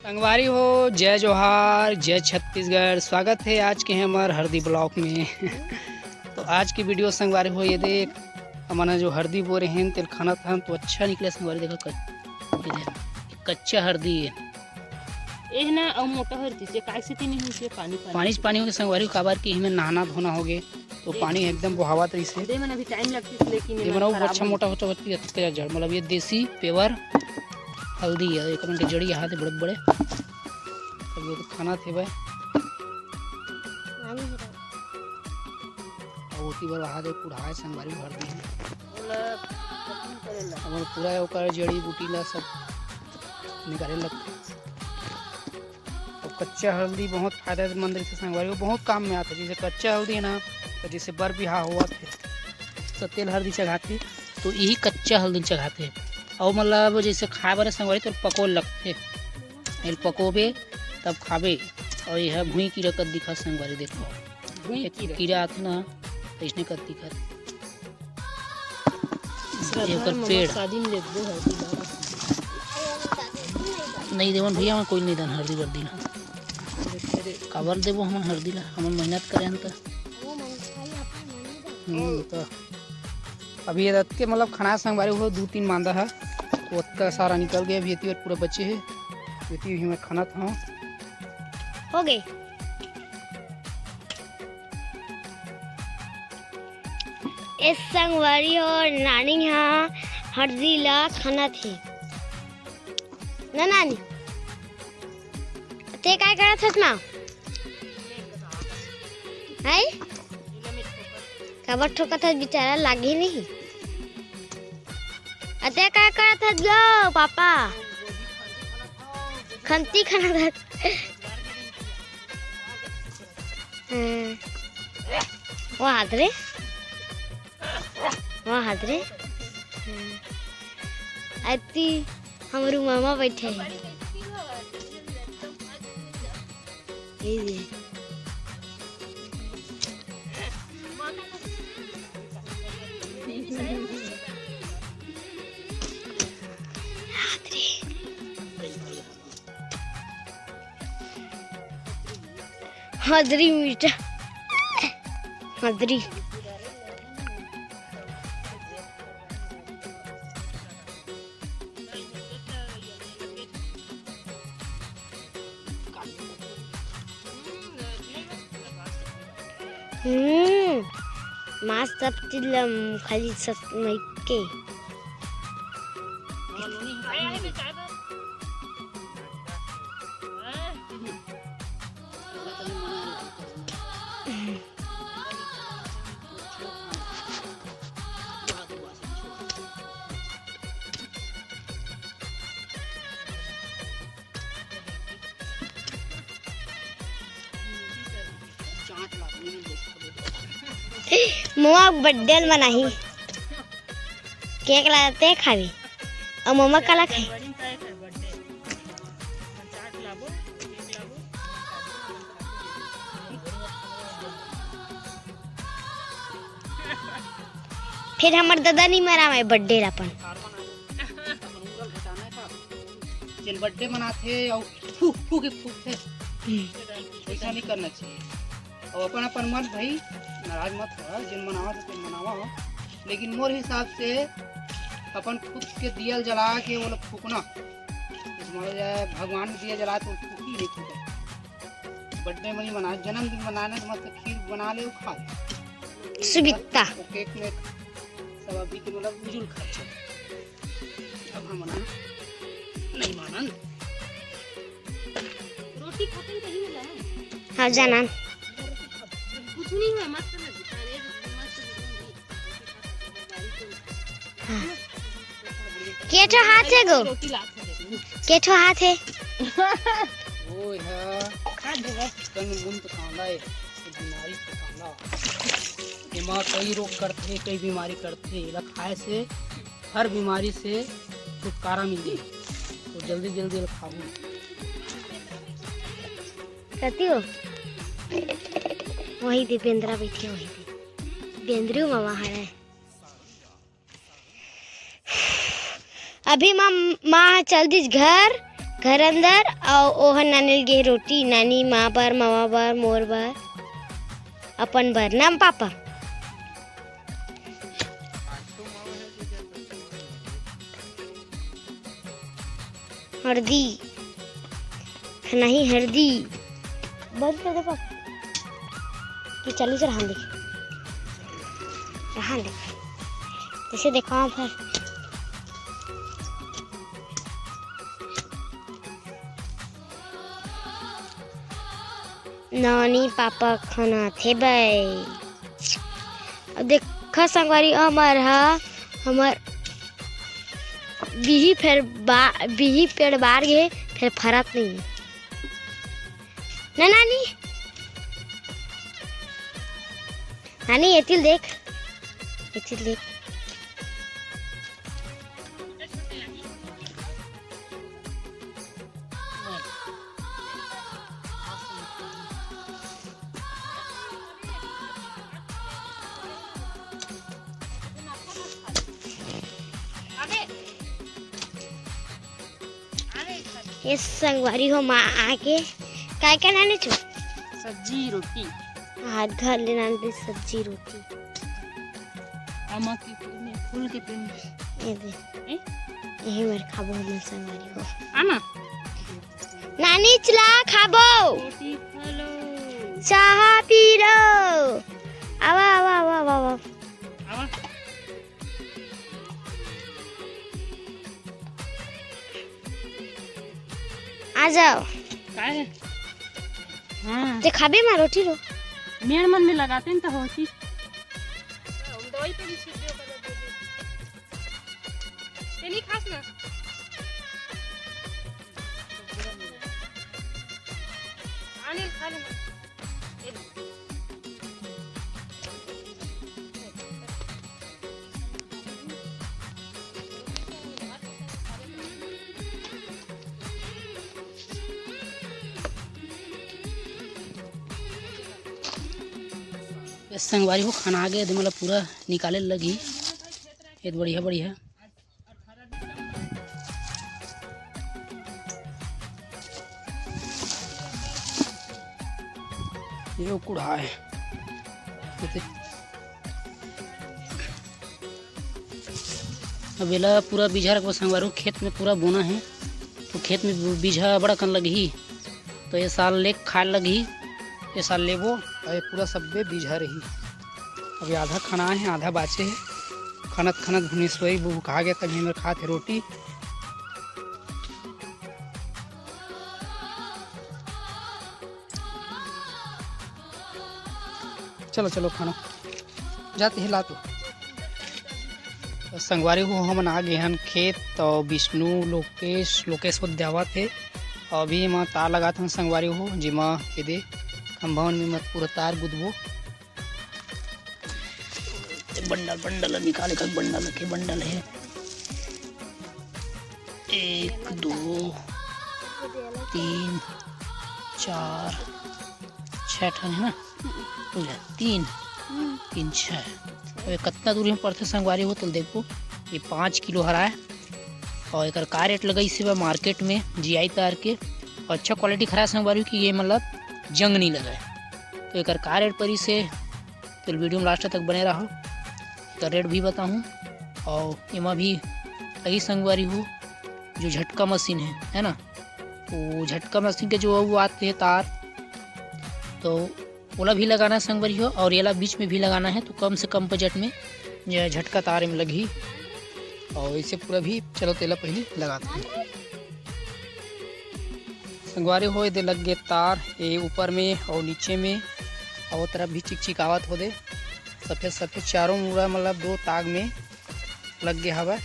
संगवारी हो, जय जोहार, जय छत्तीसगढ़। स्वागत है आज के हमारे हरदी ब्लॉक में। तो आज की वीडियो संगवारी हो, ये देख हमारा जो हरदी बो रहे हैं तेल खाना था तो अच्छा निकले संगवारी। देखो कच्चा हरदी है ए ना और मोटा हरदी से काय से नहीं होती है पानी हो गए संगवारी काबर की हमें नहाना धोना हो गए तो पानी एकदम बहावा तरी से दे मन अभी टाइम लगती है लेकिन ये बनाओ अच्छा मोटा होता होती है जड़ मतलब ये देसी पेवर हल्दी है एक के जड़ी हाथ बड़े बड़े अब ये तो खाना थे भाई होती बार हाथ कुढ़ाए संगवारी भर दी और पूरा ओकर जड़ी बूटी ला सब निकाले लगते। और कच्चा हल्दी बहुत फायदेमंद रहती है संगवारी, बहुत काम में आता है। जैसे कच्चा हल्दी है ना तो जैसे बर बिहा हुआ थे तो तेल हल्दी चढ़ाते तो यही कच्चा हल्दी चढ़ाते हैं और मतलब जैसे खाए बारे संगवारी तो पकोल लगते पकोबे तब खाबे। और यह भूई कीड़ा कद दिखा संगवारी देखो भूई कीड़ा आते ना तो इसने कद दिखा पेड़ नहीं देवन भैया हम कोई नहीं दन हल्दी वर्दी ला काबर देवो हम हल्दी ला हम मेहनत करें हम तो अभी ये के मतलब खाना संगवारी हो 2-3 मांदा है तो उतना सारा निकल गया अभी और पूरा बचे है भी मैं खाना था हो गए। इस संगवारी और नानी यहाँ हल्दी ला खाना थे ना नानी ते काय करत हस माँ है खबर ठोकत हस बेचारा लागे नहीं अते काय करत हस लो पापा खंती खाना था वहाँ हाथ रे अति हमारू मामा बैठे हैं हदरी मीठा हदरी मास सब चिल्लम खाली सब के मम्मा बर्थडे मनाही केक लाते खावी और मम्मा कला खाई फिर हमार दादा नहीं मरा मैं बर्थडे अपन जिन बर्थडे मनाते और फूक फूक के फूकते ऐसा नहीं करना चाहिए। और अपन अपन मत भाई नाराज मत हो जिन मनावा तो मनावा हो लेकिन मोर हिसाब से अपन खुद के दियल जला के वो लोग फूकना भगवान दिया जला तो फूकी नहीं फूके। बर्थडे में नहीं मना जन्मदिन मनाने तो मत खीर बना ले खा ले सुबिकता केक में सब अभी के मतलब बुजुर्ग खर्च अब हम मना नहीं मानन रोटी खाते कहीं मिला हाँ जाना कुछ नहीं हुआ मस्त लगता है केठो हाथ है गो रोटी लाते केठो हाथ है ओ है खा दे बस कहीं मुंह तो खाना है बीमारी तो खाना ये मां कई रोग करते कई बीमारी करते ये खाए से हर बीमारी से छुटकारा मिल जाए तो जल्दी जल्दी खाओ करती हो वही दीपेंद्रा बैठी है वही दीपेंद्रू मामा है अभी माँ चल दी घर घर अंदर और ओहन नानी गे रोटी नानी माँ बर मामा बर मोर बर अपन बर नाम पापा हल्दी खाना ही हल्दी बंद कर दे पापा कि चलो जरा हम देख रहा देख जैसे देखा फिर नानी पापा खाना थे भाई अब देखा संगवारी हमार बिही पेड़ बार गए फिर फरक नहीं ना नानी नानी ये देख ये संगवारी हो माँ आके क्या नानी छो सब्जी रोटी हाथ घर ले नानी सब्जी रोटी आमा की फूल के पेड़ ये दे यही मेरे खाबो हम संगवारी हो आमा नानी चला खाबो रोटी खा लो चाह पी लो आवा आवा आवा आवा आवा आवा आ जाओ काय है हाँ ते खाबे मां रोटी लो मेड़ मन में लगाते हैं तो होती दवाई पे भी छीट दियो कर ते नहीं खास ना अनिल खा लेना संगवारी हो खाना आ गया मतलब पूरा निकाले लगी ये तो बढ़िया बढ़िया ये कुड़ा है अब एला पूरा बीजा रखो संगवारी खेत में पूरा बोना है तो खेत में बीजा बड़ा कन लगी तो ये साल ले खा लगी ये साल लेबो और ये पूरा सब्बे बीजा रही अभी आधा खाना है आधा बाचे है खनत खनत भुनेश्वरी वो कहा गया तभी मेरे खाते रोटी चलो चलो खाना जाते हिला तो संगवारी को हम आ गए हैं खेत तो विष्णु लोकेश उद्यावा थे और अभी मैं तार लगा था संगवारी हो जिमा के दे खंभावन में मत पूरा तार गुदबो बंडल निकाले का बंडल है 1 2 3 4 6 ठन है ना 3 6 अब कितना दूरी में पड़ते संगवारी हो तो देखो ये 5 किलो हरा है और एक का रेट लगा इसे मार्केट में GI तार के और अच्छा क्वालिटी खरा संगवारी की ये मतलब जंग नहीं लगा है तो एक का रेट पर से तो वीडियो में लास्ट तक बने रहो का रेट भी बताऊँ और इमा भी लगी संगवारी हो जो झटका मशीन है ना तो झटका मशीन के जो वो आते हैं तार तो ओला भी लगाना है संगवारी हो और येला बीच में भी लगाना है तो कम से कम बजट में यह झटका तार में लगी और इसे पूरा भी चलो तेला पहले लगाते हैं संगवारी हो दे लग गए तार ये ऊपर में और नीचे में और तरफ भी चिकचिकावत हो दे सफ़ेद सफ़ेद चारों मुड़ा मतलब 2 ताग में लग गया हवा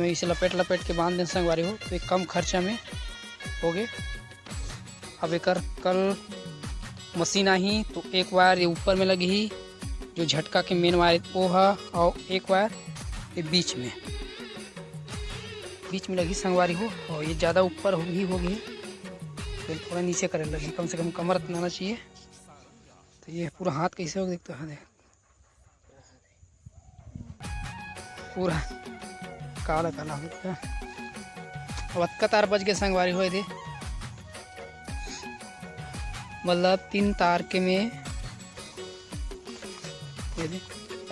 इसे लपेट के बांध दें संगवारी हो तो एक कम खर्चा में हो गए। अब एक कल मशीन आई तो एक वायर ये ऊपर में लगी ही जो झटका के मेन वायर वो है और एक वायर ये बीच में लगी संगवारी हो और ये ज़्यादा ऊपर होगी तो थोड़ा नीचे करे लगी कम से कम कमर इतना आना चाहिए। तो ये पूरा हाथ कैसे हो देखते हैं पूरा काला होता है। अब तार बज के संगवारी हुए थे, मतलब 3 तार के में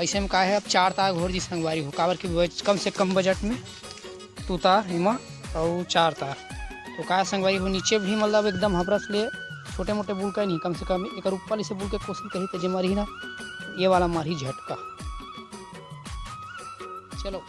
ऐसे में का है। अब 4 तार घोर जी संगवारी हो काबर की कम से कम बजट में 2 तार इमा और 4 तार तो का संगवारी हो। नीचे भी मतलब एकदम हबरस ले छोटे मोटे बुल का नहीं, कम से कम एक ऊपर से बुल के कोशिश करी तो जे मारी ना ये वाला मारी झटका। चलो